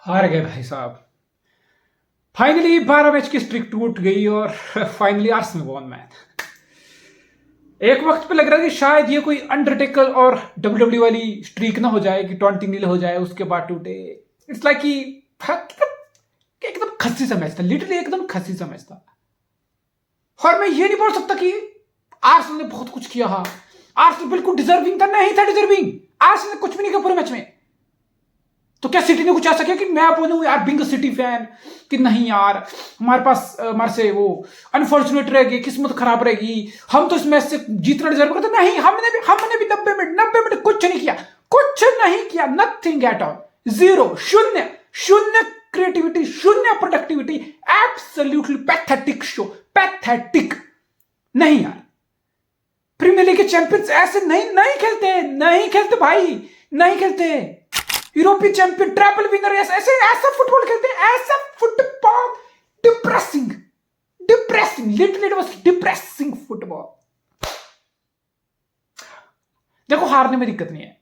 हार गए भाई साहब। फाइनली 12 मैच की स्ट्रिक टूट गई और फाइनली आर्सेनल वॉन मैच। एक वक्त पे लग रहा था कि शायद ये कोई अंडरटेकर और डब्ल्यू वाली स्ट्रीक ना हो जाए कि 20-0 हो जाए उसके बाद टूटे। इट्स लाइक कि एकदम खस्सी सा मैच था, लिटरली एकदम खस्सी सा मैच था। और मैं ये नहीं बोल सकता कि आर्सेनल ने बहुत कुछ किया। हाँ, आर्सेनल बिल्कुल डिजर्विंग था, नहीं था डिजर्विंग। आर्सेनल ने कुछ भी नहीं किया पूरे मैच में। तो क्या सिटी ने कुछ ऐसा किया कि मैं बोलूं यार बिंग सिटी फैन कि नहीं यार हमारे पास हमारे से वो अनफॉर्चुनेट रहेगी, किस्मत खराब रहेगी, हम तो इस मैच से जीतना डिजर्व करते। नहीं, हमने भी 90 मिनट कुछ नहीं किया, कुछ नहीं किया, नथिंग एट ऑल, जीरो, शून्य शून्य क्रिएटिविटी, शून्य productivity, absolutely pathetic show, pathetic. नहीं यार, प्रीमियर लीग के चैंपियंस ऐसे नहीं खेलते भाई, नहीं खेलते। यूरोपीय चैंपियन, ट्रिपल विनर, ऐसा फुटबॉल खेलते हैं, ऐसा football. Depressing, literally it was depressing football. देखो हारने में दिक्कत नहीं है,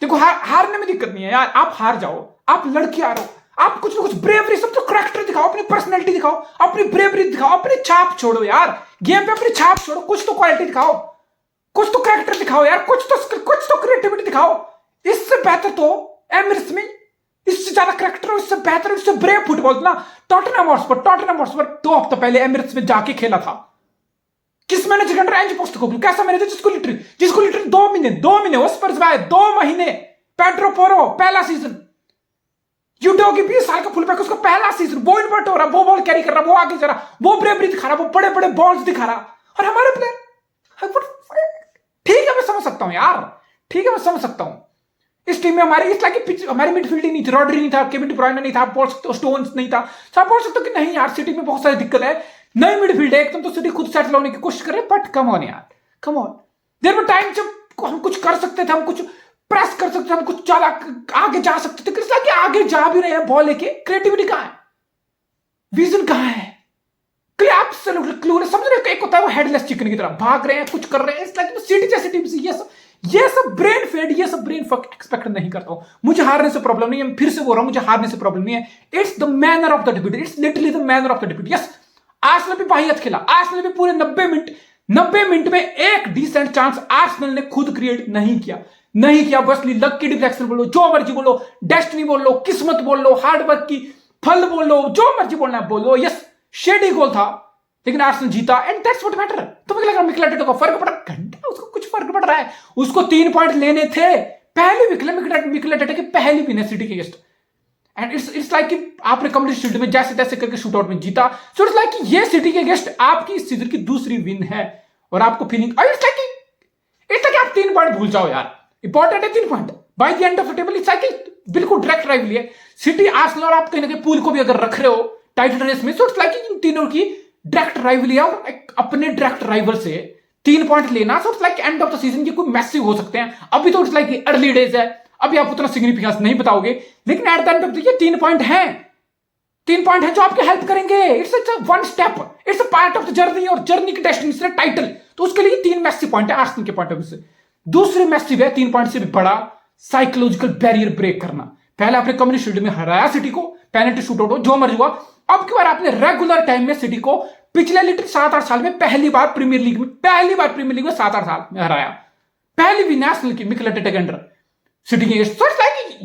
देखो हारने में दिक्कत नहीं है यार। आप हार जाओ, आप लड़के आ रहे हो, आप कुछ ना कुछ ब्रेवरी, सब तो करैक्टर दिखाओ, अपनी पर्सनैलिटी दिखाओ, अपनी ब्रेवरी दिखाओ, अपनी छाप छोड़ो यार, गेम पे अपनी छाप छोड़ो, कुछ तो क्वालिटी दिखाओ, कुछ तो करैक्टर दिखाओ यार, कुछ तो क्रिएटिविटी दिखाओ। इससे बेहतर तो एमिरेट्स में, इससे ज्यादा करैक्टर, इससे बेहतर, इससे ब्रेव फुटबॉल ना टॉटनहम हॉटस्पर 2 हफ्ते पहले एमिरेट्स में जाके खेला था। किस मैनेजर के अंडर? एंज पोस्टेकोग्लू। कैसा मैनेजर? जिसको लिटरली 2 महीने वो स्पर्स में आए, 2 महीने। पेड्रो पोरो पहला सीजन, यूडोगी 20 साल का फुलबैक, उसका पहला सीजन, वो इन्वर्ट हो रहा, वो बॉल कैरी कर रहा, वो आगे जा रहा, वो ब्रेवरी दिखा रहा, वो बड़े बड़े बॉल्स दिखा रहा। और हमारे प्लेयर, ठीक है मैं समझ सकता हूं यार, ठीक है मैं समझ सकता हूं। इस टीम में हमारी हमारी मिडफील्डिंग नहीं थी, रॉड्री नहीं था, केविन डी ब्रुयने नहीं था, आप बोल सकते हो स्टोन्स नहीं था, तो आप बोल सकते हो कि नहीं यार सिटी में बहुत सारी दिक्कत है, नई मिडफील्ड है एकदम, तो सिटी खुद सेटल होने की कोशिश करे। बट कम ऑन यार, कम ऑन, देर में टाइम जब हम कुछ कर सकते थे, हम कुछ प्रेस कर सकते थे, हम कुछ ज्यादा आगे जा सकते थे, किस कि आगे जा भी रहे हैं बॉल लेके, क्रिएटिविटी कहां है, विजन कहां है, समझ रहे? एक होता है वो हेडलेस चिकन की तरह भाग रहे हैं, कुछ कर रहे हैं। इट्स लाइक सिटी जैसी टीम से ये सब ब्रेन फेड, ये सब ब्रेन फक एक्सपेक्ट नहीं करता हूं। मुझे हारने से प्रॉब्लम नहीं है, फिर से बोल रहा हूं, मुझे हारने से प्रॉब्लम नहीं है। It's the manner of the debate, it's literally the manner of the debate. Yes, Arsenal भी बाहियत खेला, आर्सेनल भी पूरे 90 मिनट में एक डिसेंट चांस आर्सेनल ने खुद क्रिएट नहीं किया। बस लक की डिफ्लेक्शन बोलो, जो मर्जी बोलो, डेस्टिनी बोल लो, किस्मत बोल लो, हार्डवर्क की फल बोल लो, जो मर्जी बोलना है बोलो। यस, शेडी गोल था लेकिन आर्सेनल जीता, एंड दैट्स व्हाट मैटर। तुम्हें लग रहा है मिकेल आर्टेटा को फर्क पड़ा? घंटा उसको कुछ फर्क पड़ रहा है, उसको 3 पॉइंट लेने थे। पहली मिकेल आर्टेटा की पहली विन है सिटी के अगेंस्ट, एंड इट्स लाइक कि आपने कम्युनिटी शील्ड में जैसे तैसे करके शूटआउट में जीता। सो इट्स लाइक कि ये सिटी के अगेंस्ट आपकी इस सीजन की दूसरी विन है, और आपको फीलिंग इट्स लाइक आप 3 पॉइंट भूल जाओ यार, इंपॉर्टेंट है 3 point by the end of the table. It's like बिल्कुल डायरेक्ट राइवलरी है सिटी आर्सेनल, और आप कहीं ना कहीं पूल को भी अगर रख रहे हो टाइटल रेस में, सो इट्स लाइक इन तीनों की डायरेक्ट राइवलरी है, और अपने डायरेक्ट राइवल से 3 पॉइंट लेना, सो it's like end of the season ये कोई मैसिव हो सकते हैं। अभी तो इट्स लाइक अर्ली डेज है, अभी आप उतना सिग्निफिकेंस नहीं बताओगे, लेकिन at the end of the ये 3 पॉइंट हैं, 3 पॉइंट हैं जो आपके हेल्प करेंगे। It's one step, it's a part of the journey, और जर्नी की डेस्टिनेशन टाइटल, तो उसके लिए 3 मैसिव पॉइंट है आर्सेनल के पॉइंट ऑफ व्यू से। दूसरे मैसिव है 3 पॉइंट से भी बड़ा साइकोलॉजिकल बैरियर ब्रेक करना। पहले आपने कम्युनिटी शील्ड में हराया सिटी को, पेनल्टी शूटआउट हो, जो मर्जी हुआ। अब की बार आपने रेगुलर टाइम में सिटी को पिछले लिटर 7-8 साल में पहली बार प्रीमियर लीग में 7-8 साल में हराया। पहली भी नेशनल की मिकेल आर्टेटा के अंडर सिटी के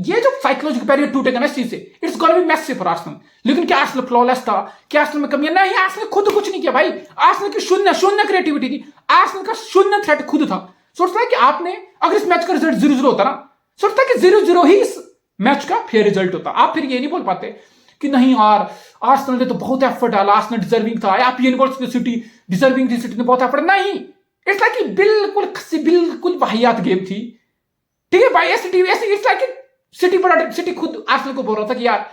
ये जो साइकोलॉजिकल बैरियर टूटेगा ना इस चीज से, it's gonna be massive for Arsenal. लेकिन क्या आर्सेनल फ्लॉलेस था? क्या आर्सेनल में कमियां? नहीं, आर्सेनल खुद कुछ नहीं किया भाई। आर्सेनल की शून्य क्रिएटिविटी थी, आर्सेनल का शून्य थ्रेट खुद था। सोचता है कि आपने अगर इस मैच का रिजल्ट 0-0 होता ना, सोचता है कि 0-0 ही इस मैच का फेयर रिजल्ट होता। आप फिर ये नहीं बोल पाते कि नहीं यार आर्सेनल ने तो बहुत एफर्ट डाला, आर्सेनल डिजर्विंग था, आप ये नहीं बोल सकते सिटी डिजर्विंग थी, सिटी ने बहुत एफर्ट नहीं। इट्स लाइक बिल्कुल वाहियात गेम थी, ठीक है भाई। सिटी खुद आर्सेनल को बोल रहा था कि यार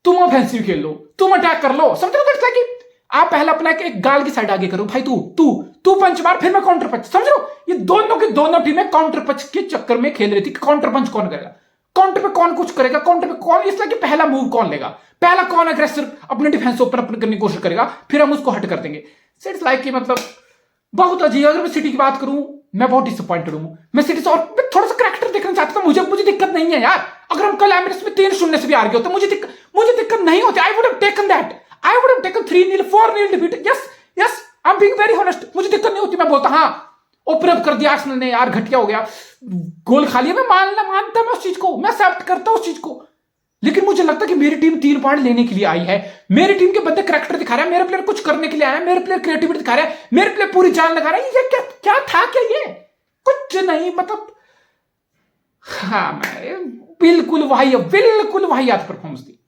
तुम ऑफेंसिव खेल लो, तुम अटैक कर लो, समझ रहे हो? आप पहला अपना एक गाल की साइड आगे करो भाई, तू पंच मार, फिर मैं काउंटर पंच, समझ रहे हो? ये दोनों टीमें काउंटर पंच के चक्कर में खेल रही थी। काउंटर पंच कौन करेगा, काउंटर पे कौन कुछ करेगा, काउंटर पे कौन, इसलिए कि पहला मूव कौन लेगा, पहला कौन अग्रेसर अपने डिफेंस ओपन करने की कोशिश करेगा, फिर हम उसको हट कर देंगे। इट्स लाइक कि मतलब बहुत अजीब। अगर मैं सिटी की बात करूं, मैं बहुत डिसअपॉइंटेड हूं। मैं सिटी से और मैं थोड़ा सा करैक्टर देखना चाहता था, मुझे दिक्कत नहीं है यार। अगर हम कल एमिरेट्स में 3-0 से भी हार गए होते, मुझे दिक्कत नहीं होती, I would have taken that, I would have taken 3-0 4-0 defeat, yes yes, I am being very honest, मुझे दिक्कत नहीं होती, मैं बोलता हाँ ओपन अप कर दिया आर्सेनल ने यार, घटिया हो गया, गोल खा लिया, मैं मानता मैं उस चीज को, मैं एक्सेप्ट करता हूं उस चीज को। लेकिन मुझे लगता है कि मेरी टीम 3 पॉइंट लेने के लिए आई है, मेरी टीम के बंदे करैक्टर दिखा रहे हैं, मेरे प्लेयर कुछ करने के लिए आए हैं, मेरे प्लेयर क्रिएटिविटी दिखा रहे हैं, मेरे प्लेयर पूरी जान लगा रहे हैं, ये क्या क्या था, क्या ये कुछ नहीं, मतलब हाँ मैं बिल्कुल वाहियात परफॉर्मेंस दी।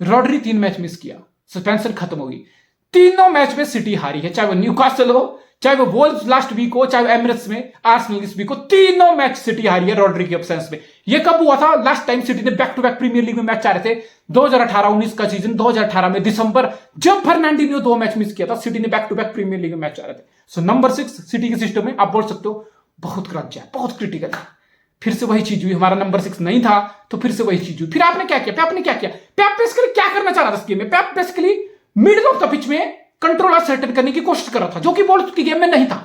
रॉड्री 3 मैच मिस किया, सस्पेंशन खत्म होगी, तीनों मैच में सिटी हारी है, चाहे वो न्यूकासल हो, चाहे वो वोल्व्स लास्ट वीक हो, चाहे वो एमिरेट्स में आर्सेनल इस वीक हो, तीनों मैच सिटी हारी है रॉड्री के एब्सेंस में। ये कब हुआ था? लास्ट टाइम सिटी ने back to back Premier League में मैच चाह रहे थे, 2018-19 का सीजन, 2018 में दिसंबर, जब फर्नांडिन्हो 2 मैच मिस किया था, सिटी ने back to back Premier League में मैच चाह रहे थे। सो नंबर 6 सिटी के सिस्टम में आप बोल सकते हो बहुत क्रंच है, बहुत क्रिटिकल है। फिर से वही चीज हुई, हमारा नंबर 6 नहीं था तो फिर से वही चीज हुई। फिर आपने क्या किया? पेप ने क्या किया? पेप बेसिकली क्या करना चाह रहा था इस गेम में? Pep basically middle of the pitch में कंट्रोल असर्टेन करने की कोशिश कर रहा था, जो कि वोल्व्स की गेम में नहीं था,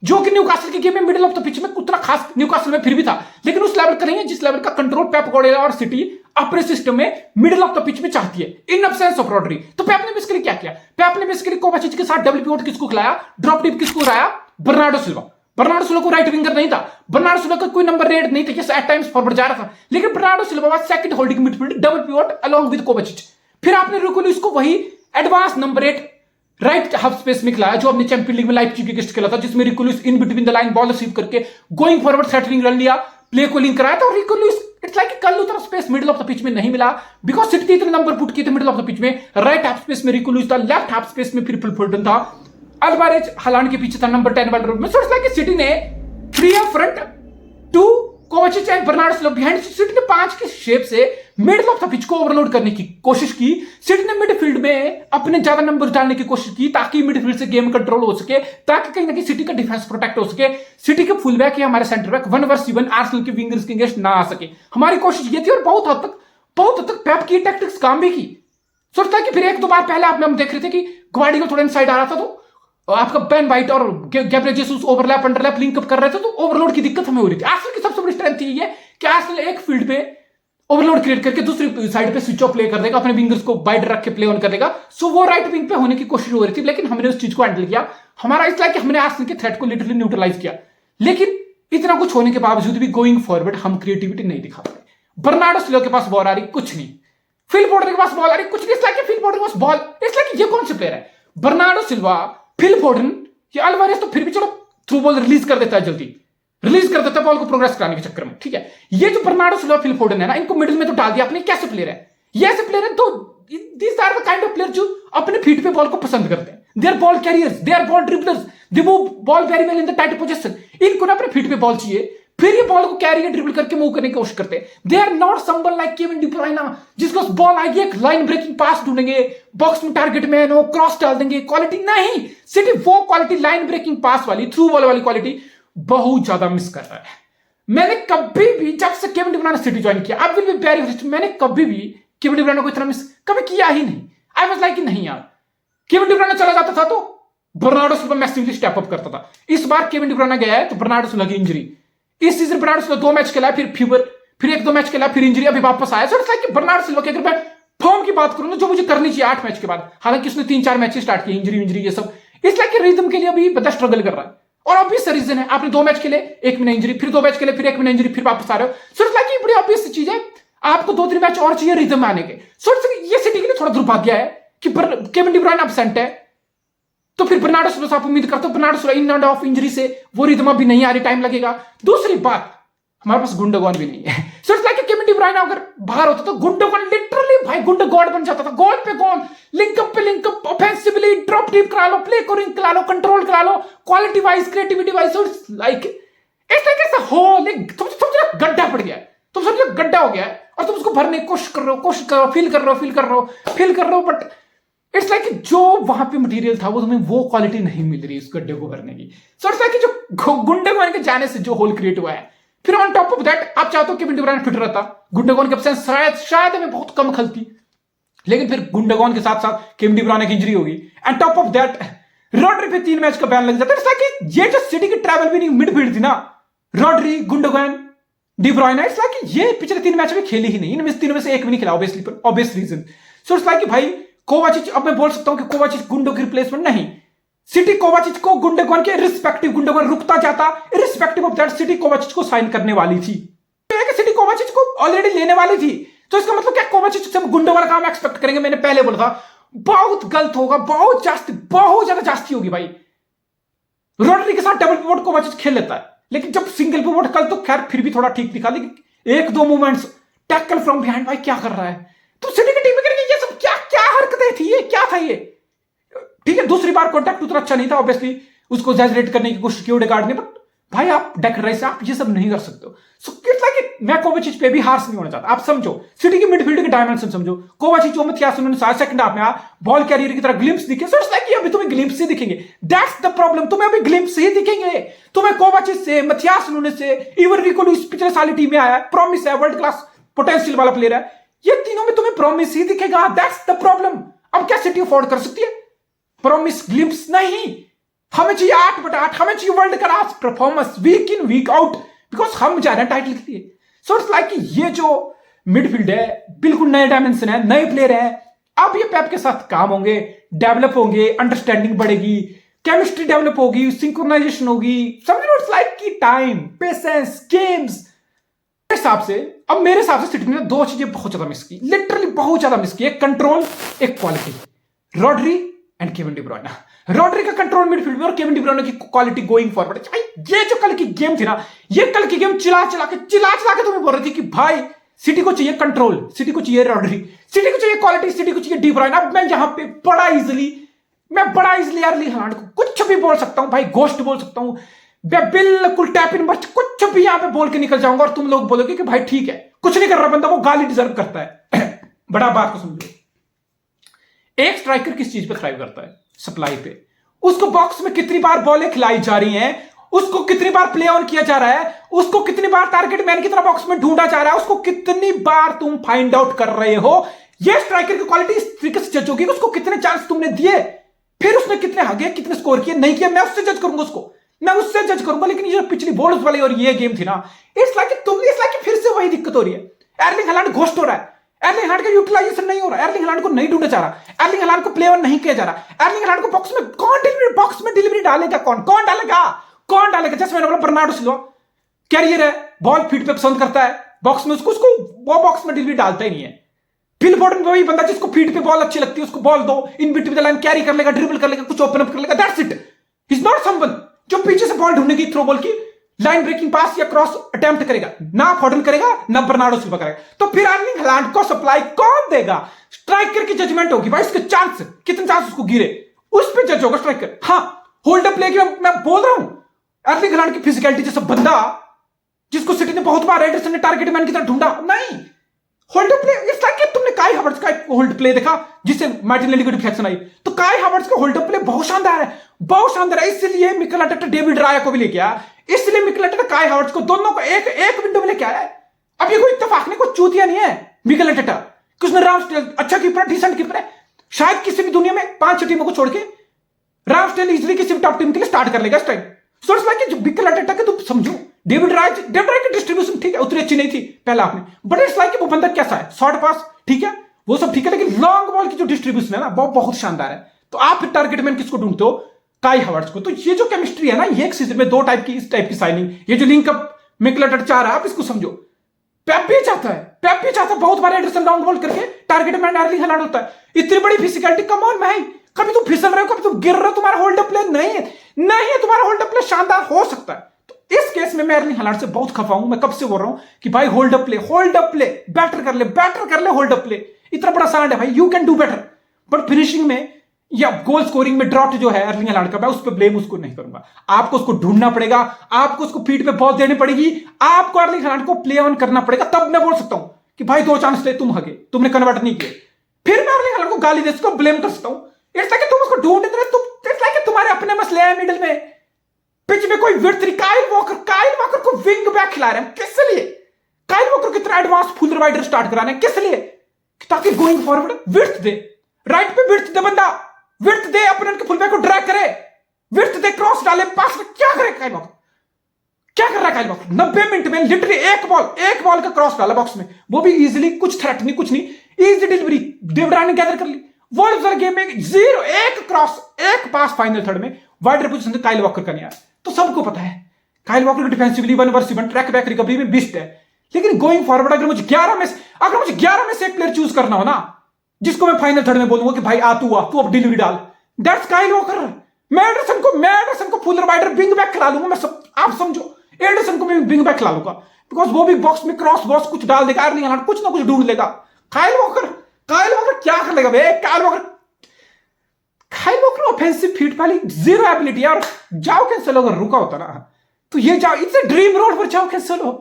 जो कि न्यूकासल की गेम में मिडिल ऑफ द पिच में उतना खास न्यूकासल में फिर भी था, लेकिन उस लेवल का नहीं है जिस लेवल का कंट्रोल पेप गार्डियोला और सिटी अपने सिस्टम में मिडिल ऑफ द पिच में चाहती है, इन एब्सेंस ऑफ रॉड्री। तो पेप ने बेसिकली क्या किया? पेप ने बेसिकली कोवाचिच के साथ डबल पिवोट किसको खिलाया? ड्रॉप डीप किसको कराया? Bernardo Silva. बर्नार्डो सिल्वा को राइट विंगर नहीं था, बर्नार्डो सिल्वा का कोई नंबर 8 नहीं था, जैसे एट टाइम्स फॉरवर्ड जा रहा था, लेकिन Bernardo Silva was second holding midfield double pivot along with कोवाचिच। फिर आपने रिको लुइस को वही advance number 8 right half space में खिलाया, जो अपने चैंपियन लीग में लाइप्जिग के अगेंस्ट खेला था, जिसमें रिको Louis in between the line ball receive करके गोइंग फॉरवर्ड थ्रेटनिंग रन लिया, प्ले को लिंक कराया था। और रिको लुइस इट्स लाइक कल उतना space middle of the pitch में नहीं मिला, बिकॉज सिटी इतने नंबर पुट किए थे मिडिल ऑफ द पिच में। राइट हाफ स्पेस में रिको लुइस था, लेफ्ट हाफ स्पेस में फिर फिल फोर्डन था, अल्वारेज हालांड के पीछे था नंबर 10 वाले रोड में। सो इट्स लाइक सिटी ने free up front two Kovacic and Bernardo Silva behind. City ने 5 की शेप से मिडिल ऑफ द पिच को ओवरलोड करने की कोशिश की। सिटी ने मिडफील्ड में अपने ज्यादा नंबर डालने की कोशिश की, ताकि मिडफील्ड से गेम कंट्रोल हो सके, ताकि कहीं ना कहीं सिटी का डिफेंस प्रोटेक्ट हो सके, सिटी के फुल बैक या हमारे सेंटर बैक 1 वर्सेस 1 आर्सेनल के विंगर्स के अगेंस्ट ना आ सके। हमारी कोशिश ये थी, और बहुत हद तक पेप की टैक्टिक्स काम भी की। सोचता है कि फिर 1-2 बार पहले हम देख रहे थे कि ग्वार्डियोला थोड़ा इनसाइड आ रहा था, तो आपका बेन वाइट और गैब्रियल जेसुस ओवरलैप अंडरलैप लिंकअप कर रहे थे, तो ओवरलोड की दिक्कत हमें हो रही थी। आर्सेनल की सबसे बड़ी स्ट्रेंथ ये है कि आर्सेनल एक फील्ड पे ओवरलोड क्रिएट करके दूसरी साइड पे स्विच ऑफ प्ले कर देगा, अपने विंगर्स को वाइड रख के प्ले ऑन कर देगा। सो वो राइट विंग पे होने की कोशिश हो रही थी, लेकिन हमने उस चीज को हैंडल किया। हमारा इसलिए कि हमने आर्सेनल के थ्रेट को लिटरली न्यूट्रलाइज किया। लेकिन इतना कुछ होने के बावजूद भी गोइंग फॉरवर्ड हम क्रिएटिविटी नहीं दिखा पाए। बर्नार्डो सिल्वा के पास बॉल आ रही, कुछ नहीं। फिल फोर्डन के पास बॉल आ रही, कुछ नहीं। इसलिए फिल फोर्डन के पास बॉल, इसलिए ये कौन से प्लेयर है? बर्नार्डो सिल्वा, फिल फोर्डन, ये अल्वारेज तो फिर भी चलो थ्रू बॉल रिलीज कर देता है, जल्दी रिलीज कर देता है बॉल को प्रोग्रेस कराने के चक्कर में, ठीक है। ये जो बर्नार्डो सिल्वा, फिल फोर्डन है ना, इनको मिडिल में तो डाल दिया आपने। कैसे प्लेयर है ये? ऐसे प्लेयर है, तो these are the kind of player जो अपने फीट पे बॉल को पसंद करते हैं। They are ball carriers, they are ball dribblers, they move ball very well in the tight position. इनको ना अपने फीट पे बॉल चाहिए, फिर ये बॉल को कैरी ड्रिबल करके मूव करने की कोशिश करते हैं। They are not someone like Kevin De Bruyne, जिसको बॉल आएगी एक लाइन ब्रेकिंग पास ढूंढेंगे, बॉक्स में टारगेट मैन हो, क्रॉस डाल देंगे, क्वालिटी नहीं। सिटी वो क्वालिटी लाइन ब्रेकिंग पास वाली, थ्रू बॉल वाली क्वालिटी बहुत ज्यादा मिस कर रहा है। मैंने कभी भी, जब से Kevin De Bruyne city join किया, अब विल बी वेरी ऑनेस्ट, मैंने कभी भी केविन डी ब्रुयना को इतना मिस कभी किया ही नहीं। आई वाज लाइक नहीं यार, केविन डी ब्रुयना चला जाता था तो Bernardo Silva massively step up करता था। इस बार केविन डी ब्रुयना गया है तो बर्नार्डो सिल्वा की इंजरी, इस सीजन बर्नार्डो सिल्वा 2 मैच खेला, फिर फीवर, फिर 1-2 मैच खेला, फिर इंजरी, अभी वापस आया। सो इट्स लाइक बर्नार्डो सिल्वा की अगर मैं फॉर्म की बात करूं ना, जो मुझे करनी चाहिए 8 मैच के बाद, हालांकि उसने 3-4 मैच स्टार्ट किए, इंजरी ये सब, इसलिए रिदम के लिए अभी बड़ा स्ट्रगल कर रहा है। और ऑब्वियस रीजन है, आपने 2 मैच खेले, 1 महीना इंजरी, फिर 2 मैच खेले, फिर 1 महीना इंजरी, फिर वापस आ रहे हो। सो इट्स लाइक बड़ी ऑब्वियस चीज है, आपको 2-3 मैच और चाहिए रिदम आने के। सो ये सिटी के लिए थोड़ा दुर्भाग्य है कि केविन डी ब्रुयना एब्सेंट है, तो फिर बर्नार्डो सिल्वा से आप उम्मीद करते हो Bernardo Silva in end of injury से वो रिदम भी नहीं आ रही, टाइम लगेगा। दूसरी बात, हमारे पास गुंडोगॉन भी नहीं है। So it's like Kevin De Bruyne अगर बाहर होता तो गुंडोगॉन लिटरली भाई गुंडो गॉड बन जाता था। गोल पे गोल, लिंकअप पे लिंकअप, ऑफेंसिवली ड्रॉप डीप करा लो, प्ले को रिंग करा लो, कंट्रोल करा लो, quality wise, creativity wise. So it's like ऐसा होल, तुम समझो गड्ढा पड़ गया है, तुम समझो गड्ढा हो गया है, और तुम उसको भरने की कोशिश कर रहे हो, फील कर रहे हो, बट इट्स लाइक जो वहां पे मटेरियल था वो तुम्हें वो क्वालिटी नहीं मिल रही इस गड्ढे को भरने की। सो इट्स लाइक जो गुंडोगॉन के जाने से जो होल क्रिएट हुआ है, फिर ऑन टॉप ऑफ दैट आप चाहते हो कि केविन डी ब्रुयना फिट रहता, गुंडोगॉन के एब्सेंस शायद हमें बहुत कम खलती, लेकिन फिर गुंडोगॉन के साथ साथ केविन डी ब्रुयना की इंजरी होगी, and top of that Rodri पे 3 मैच का बैन लग जाता है। ये जो सिटी की ट्रैवल भी नहीं मिडफील्ड थी ना, Rodri, Gundogan, De Bruyne, it's like ये पिछले 3 मैच में खेले ही नहीं, इनमें 3 में से एक भी नहीं खेला, ऑब्वियसली, पर obvious reason. So it's like कि भाई कोवाचिच, अब मैं बोल सकता हूं कि कोवाचिच गुंडो की रिप्लेसमेंट नहीं। सिटी कोवाचिच को गुंडोगन के रिस्पेक्टिव, गुंडोगन रुकता जाता, इरिस्पेक्टिव ऑफ दैट सिटी कोवाचिच को साइन करने वाली थी, सिटी कोवाचिच को ऑलरेडी लेने वाली थी। तो इसका मतलब क्या कोवाचिच से गुंडोगन का हम एक्सपेक्ट करेंगे? मैंने पहले बोला था बहुत गलत होगा, बहुत ज्यादा जास्ती होगी भाई। रोड्री के साथ डबल पिवोट कोवाचिच खेल लेता है, लेकिन जब सिंगल पिवोट, कल तो खैर फिर भी थोड़ा ठीक दिखा, लेकिन 1-2 मूवमेंट्स टैकल फ्रॉम बिहाइंड, भाई क्या कर रहा है? तो सिटी की टीम में करेंगे ये सब क्या क्या हरकतें थी, ये क्या था ये? ठीक है, दूसरी बार कॉन्टैक्ट उतना अच्छा नहीं था, ऑब्वियसली उसको एग्जैजरेट करने की कोशिश की ओडेगार्ड ने, बट भाई आप डेक्लर से आप ये सब नहीं कर सकते हो। सो इट्स लाइक मैं कोवाचिच पे भी हार्श नहीं होना चाहता। आप समझो सिटी की मिडफील्ड के डायमेंशन समझो। कोवाचिच जो मथियास उन्होंने 7 सेकंड आप में बॉल कैरियर की तरह ग्लिम्स दिखे, सो इट्स लाइक अभी तुम्हें ग्लिम्स ही दिखेंगे, दैट्स द प्रॉब्लम, तुम्हें अभी ग्लिम्स ही दिखेंगे। तुम्हें कोवाचिच से, मथियास उन्होंने से, इवन रिको लुइस पिछले साल टीम में आया है, प्रॉमिस है, वर्ल्ड क्लास पोटेंशियल वाला प्लेयर है, ये तीनों में तुम्हें प्रॉमिस ही दिखेगा, दैट्स द प्रॉब्लम। अब क्या सिटी अफोर्ड कर सकती है प्रॉमिस ग्लिम्स? नहीं, हमें चाहिए 8/8, हमें चाहिए world class performance week in week out, because हम जा रहे हैं टाइटल के लिए। सो इट्स लाइक ये जो मिडफील्ड है बिल्कुल नए डायमेंशन है, नए प्लेयर है। अब ये पेप के साथ काम होंगे, डेवलप होंगे, अंडरस्टैंडिंग बढ़ेगी, केमिस्ट्री डेवलप होगी, सिंक्रोनाइजेशन होगी, समझ लो। इट्स लाइक की टाइम, पेशेंस, गेम्स हिसाब से। अब मेरे हिसाब से सिटी ने 2 चीजें बहुत ज्यादा मिस की, लिटरली बहुत ज्यादा मिस की, एक कंट्रोल, एक quality. Rodri and Kevin De ब्रुयने, Rodri का कंट्रोल मिडफील्ड में और केविन डी ब्रुयने की क्वालिटी गोइंग फॉरवर्ड। ये जो कल की गेम थी ना, ये कल की गेम चिल्ला चिल्ला के तुम्हें बोल रही थी कि भाई सिटी को चाहिए कंट्रोल, सिटी को चाहिए रॉड्री, सिटी को चाहिए क्वालिटी, सिटी को चाहिए डी ब्रुयने। अब मैं यहां पे बड़ा इजीली एर्लिंग हालैंड को कुछ भी बोल सकता हूं भाई, गोस्ट बोल सकता हूं, मैं बिल्कुल टैप इन बस्ट कुछ भी यहां पे बोल के निकल जाऊंगा और तुम लोग बोलोगे कि भाई ठीक है, कुछ नहीं कर रहा बंदा, वो गाली डिजर्व करता है। बड़ा बात को समझो, एक स्ट्राइकर किस चीज पे थ्राइव करता है? सप्लाई पे। उसको बॉक्स में कितनी बार बॉलें खिलाई जा रही हैं, उसको कितनी बार प्ले ऑन किया जा रहा है, उसको कितनी बार टारगेट मैन की तरह बॉक्स में ढूंढा जा रहा है, उसको कितनी बार तुम फाइंड आउट कर रहे हो। ये स्ट्राइकर की क्वालिटी इस तरीके से जज होगी, उसको कितने चांस तुमने दिए, फिर उसने कितने भागे, कितने स्कोर किए, नहीं किया, मैं उससे जज करूंगा, मैं उससे जज करूंगा। लेकिन ये जो पिछली बॉल्स वाली और ये गेम थी ना, इट्स लाइक फिर से वही दिक्कत हो रही है। एर्लिंग हालैंड घोस्ट हो रहा है, एर्लिंग हालैंड का यूटिलाइजेशन नहीं हो रहा, एर्लिंग हालैंड को नहीं ढूंढा जा रहा, एर्लिंग हालैंड को प्ले ऑन नहीं किया जा रहा, एर्लिंग हालैंड को बॉक्स में डिलीवरी डालेगा कौन डालेगा? जैसे मैंने बोला बर्नार्डो सिल्वा कैरियर है, बॉल फीट पे पसंद करता है, बॉक्स में उसको वो बॉक्स में डिलीवरी डालता ही नहीं है। फिल फोर्डन वही बंदा जिसको फीट पे बॉल अच्छी लगती है, उसको बॉल दो, in between the line carry कर लेगा, ड्रिबल कर लेगा, कुछ ओपन अप कर लेगा, that's it. He is not someone जो पीछे से बॉल ढूंढने की, थ्रो बॉल की लाइन ब्रेकिंग पास या क्रॉस अटेम्प्ट करेगा, ना फोर्डन करेगा, ना बर्नार्डो सिल्वा करेगा। तो फिर एर्लिंग हालैंड को सप्लाई कौन देगा? स्ट्राइकर की जजमेंट होगी भाई, इसके चांस कितने चांस उसको गिरे, उस पर जज होगा स्ट्राइकर। हाँ, होल्ड अप प्ले की मैं बोल रहा हूं, एर्लिंग हालैंड की फिजिकलिटी जैसा बंदा जिसको सिटी ने बहुत बार एंडरसन ने टारगेट मैन की तरह ढूंढा, नहीं होल्ड प्ले। इट्स लाइक तुमने काई हावर्ट्स का एक होल्ड प्ले देखा जिससे मार्टिनेली को डिफेक्शन आई, तो काई हावर्ट्स का होल्ड प्ले बहुत शानदार है, बहुत शानदार है। इसलिए मिकेल आर्टेटा डेविड राया को भी लेके आया, इसलिए मिकेल आर्टेटा काई हावर्ट्स को दोनों को एक विंडो में लेके आया। अब ये कोई इत्तेफाक नहीं, कोई चूतिया नहीं है मिकेल आर्टेटा कि उसने रामस्टेल अच्छा कीपर है, डिसेंट कीपर है। शायद किसी भी दुनिया में 5-6 टीमों को छोड़ के रामस्टेल इजीली किसी भी टॉप टीम के लिए स्टार्ट कर लेगा इस time. So it's like Mikel Arteta के तुम समझो, डेविड राय की डिस्ट्रीब्यूशन ठीक है, उतनी अच्छी नहीं थी पहला आपने, बट इट्स लाइक वो बंदा कैसा है, शॉर्ट पास ठीक है, वो सब ठीक है, लेकिन लॉन्ग बॉल की जो डिस्ट्रीब्यूशन है ना वो बहुत शानदार है। तो आप फिर टारगेट मैन किसको ढूंढते हो? काई हावर्ट्स को। तो ये जो केमिस्ट्री है ना, ये एक सीजन में 2 टाइप की, इस टाइप की साइनिंग, ये जो लिंक अप मिकेल आर्टेटा चाह रहा है, आप इसको समझो। पेप भी चाहता है बहुत बार एंडरसन लॉन्ग बॉल करके टारगेट मैन एर्लिंग हालैंड होता है। इतनी बड़ी फिजिकलिटी, कम ऑन भाई, कभी तुम फिसल रहे हो, कभी तुम गिर रहे हो, तुम्हारा होल्ड अप प्ले नहीं है, तुम्हारा होल्ड अप प्ले शानदार हो सकता है। तो इस केस में मैं एर्लिंग हालैंड से बहुत खफा हूं। मैं कब से बोल रहा हूं कि भाई होल्ड अप प्ले बेटर कर ले, होल्ड अप प्ले इतना बड़ा सांड है भाई, you can do better. But finishing में या गोल स्कोरिंग में ड्रॉट जो है एर्लिंग हालैंड का, मैं उस पर ब्लेम उसको नहीं करूंगा। आपको उसको ढूंढना पड़ेगा, आपको उसको फीट पे बॉल देनी पड़ेगी, आपको एर्लिंग हालैंड को प्ले ऑन करना पड़ेगा, तब मैं बोल सकता हूं कि भाई 2 चांस थे, तुम हगे, तुमने कन्वर्ट नहीं किए, फिर मैं एर्लिंग हालैंड को गाली दे सकता हूं, ब्लेम कर सकता हूं। इट्स लाइक तुम उसको ढूंढ रहे, इट्स लाइक तुम्हारे अपने मसले हैं मिडिल में, पिच में कोई विड्थ नहीं। काइल वॉकर को विंग बैक खिला रहे हैं, किस लिए? काइल वॉकर की तरह एडवांस फुल रिवाइडर स्टार्ट करा रहे हैं, किस लिए? ताकि गोइंग फॉरवर्ड विड्थ दे, राइट पे विड्थ दे, बंदा विड्थ दे, अपोनेंट के फुलबैक को ड्रैग करे, विड्थ दे, क्रॉस डाले, पास में, क्या करे काइल वॉकर? क्या कर रहा है काइल वॉकर 90 मिनट में? लिटरली एक बॉल का क्रॉस डाला बॉक्स में, वो भी इजीली, कुछ थ्रेट नहीं, कुछ नहीं, इजी डिलीवरी, डेविड ने गैदर कर ली। वॉल्व्स गेम में जीरो, एक क्रॉस, एक पास फाइनल थर्ड में वाइड पोजीशन से काइल वॉकर का नहीं आया। तो सबको पता है Kyle walker defensively 1v1 track back recovery में बिस्ट है। लेकिन गोइंग फॉरवर्ड अगर मुझे 11 में से एक प्लेयर चूज करना हो ना, जिसको मैं फाइनल थर्ड में बोलूंगा कि भाई तू अब डिलीवरी डाल, दैट्स काइल वॉकर। मैं एंडरसन को फुलर वाइडर विंग बैक खिला लूंगा, आप समझो, एंडरसन को मैं विंग बैक खिला लूंगा, बिकॉज वो भी बॉक्स में क्रॉस बॉक्स कुछ डाल देगा, अर्लिंग हालैंड कुछ ना कुछ ढूंढ लेगा। काइल वॉकर क्या कर लेगा भाई? काइल वॉकर ऑफेंसिव फीट वाली जीरो एबिलिटी है। और जाओ कैंसेलो अगर रुका होता ना, तो ये जाओ, it's a dream role for Joao Cancelo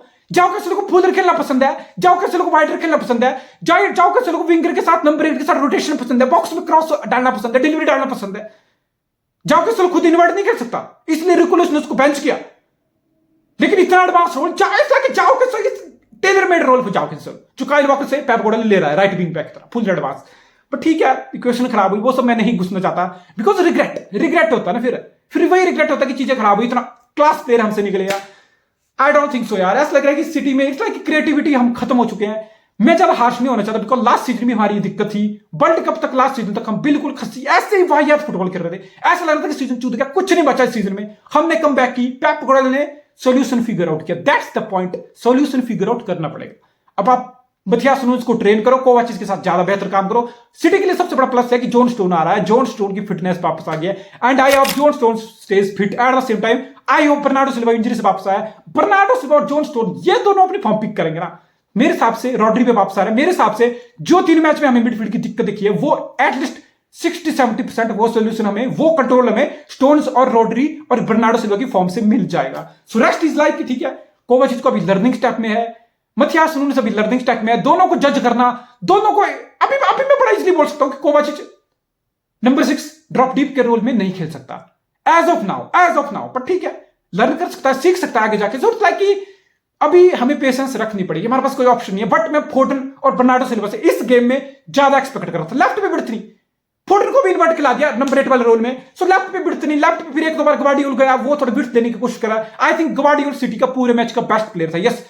को फुलर खेलना पसंद है, जाओ कैंसेलो को वाइडर खेलना पसंद है, जाओ कैंसेलो को विंगर के साथ, नंबर 8 के साथ रोटेशन पसंद है, बॉक्स में क्रॉस डालना पसंद है, डिलीवरी डालना पसंद है। जाओ कैंसेलो खुद इन्वर्ट नहीं कर सकता, इसलिए रिकुलस ने उसको बेंच किया। लेकिन इतना advance role Joao Cancelo, tailor made role for Joao Cancelo, जो काइल वॉकर से पेप गार्डियोला ले रहा है राइट विंग बैक की तरह, फुल एडवांस। बट ठीक है, इक्वेशन खराब हुई, वो सब मैं नहीं घुसना चाहता, बिकॉज रिग्रेट होता ना, फिर वही रिग्रेट होता कि चीजें खराब हुई, इतना क्लास प्लेयर हमसे निकलेगा। आई डोंट थिंक सो यार। ऐसा लग रहा है कि सिटी में इट्स लाइक क्रिएटिविटी हम खत्म हो चुके हैं। मैं ज्यादा हार्श नहीं होना चाहता, बिकॉज लास्ट सीजन में हमारी दिक्कत थी, वर्ल्ड कप तक, लास्ट सीजन तक हम बिल्कुल खस्सी ऐसे ही वाहियात फुटबॉल खेल रहे थे, ऐसा लग रहा था कि सीजन चूत गया, कुछ नहीं बचा इस सीजन में। हमने कम बैक की, पेप गार्डियोला ने सोल्यूशन फिगर आउट किया, that's the point, solution figure out करना पड़ेगा। अब आप मथियास नुनेज को ट्रेन करो, कोवाचिच के साथ ज्यादा बेहतर काम करो। सिटी के लिए सबसे बड़ा प्लस है कि जॉन स्टोन आ रहा है, जॉन स्टोन की फिटनेस वापस आ गया, and I hope John stone stage fit at the same time. I hope Bernardo Silva injury से वापस आया, बर्नार्डो सिल्वा और जॉन स्टोन ये दोनों अपनी फॉर्म पिक करेंगे ना, मेरे हिसाब से रॉड्री पे वापस आ रहे हैं। मेरे हिसाब से जो 3 मैच में हमें मिडफील्ड की दिक्कत दिखी है, वो एटलीस्ट 60-70% वो सोल्यूशन हमें, वो कंट्रोल हमें स्टोन्स और रॉड्री और बर्नार्डो सिल्वा की फॉर्म से मिल जाएगा। सो रेस्ट इज लाइक, ठीक है, कोवाचिच को अभी लर्निंग स्टेप में है, मथियास नुनेज अभी लर्निंग स्टेप में है। दोनों को जज करना, दोनों को अभी मैं बड़ा इजीली बोल सकता हूं कि कोवाचिच नंबर 6 ड्रॉप डीप के रोल में नहीं खेल सकता एज ऑफ नाउ, पर ठीक है, लर्न कर सकता है, सीख सकता है आगे जाके। जरूरत है कि अभी हमें पेशेंस रखनी पड़ेगी, हमारे पास कोई ऑप्शन नहीं है। बट मैं फोर्डन और बर्नार्डो सिल्वा से इस गेम में ज्यादा एक्सपेक्ट कर रहा था। लेफ्ट पे बिड़त नहीं, फोर्डन को भी इन्वर्ट खिला दिया नंबर 8 वाले रोल में, सो लेफ्ट पे बिड़त नहीं, लेफ्ट पे फिर एक दो बार ग्वार्डियोल गया, वो थोड़ा बिड़त देने की कोशिश करा। आई थिंक ग्वार्डियोल सिटी का पूरे मैच का बेस्ट प्लेयर था। यस,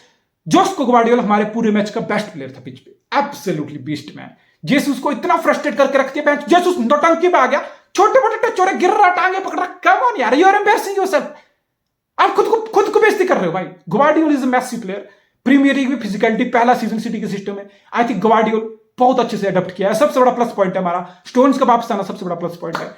जोस्को ग्वार्डियोला हमारे पूरे मैच का बेस्ट प्लेयर था पिच पे, एब्सोल्युटली बीस्ट मैन। जेसुस को इतना फ्रस्ट्रेट करके रखती है बेंच, जेसुस नौटंकी पे आ गया, छोटे मोटे टच हो रहे, गिर रहा, टांगे पकड़ रहा, कम ऑन यार, यू आर एम्बैरसिंग योरसेल्फ। आप खुद को बेइज्जती कर रहे हो भाई। Guardiola is a messy player, Premier League में फिजिकलिटी, पहला सीजन सिटी के सिस्टम में, आई थिंक ग्वार्डियोला बहुत अच्छे से अडॉप्ट किया है। सबसे बड़ा प्लस पॉइंट है हमारा, स्टोन्स का वापस आना सबसे बड़ा प्लस पॉइंट है।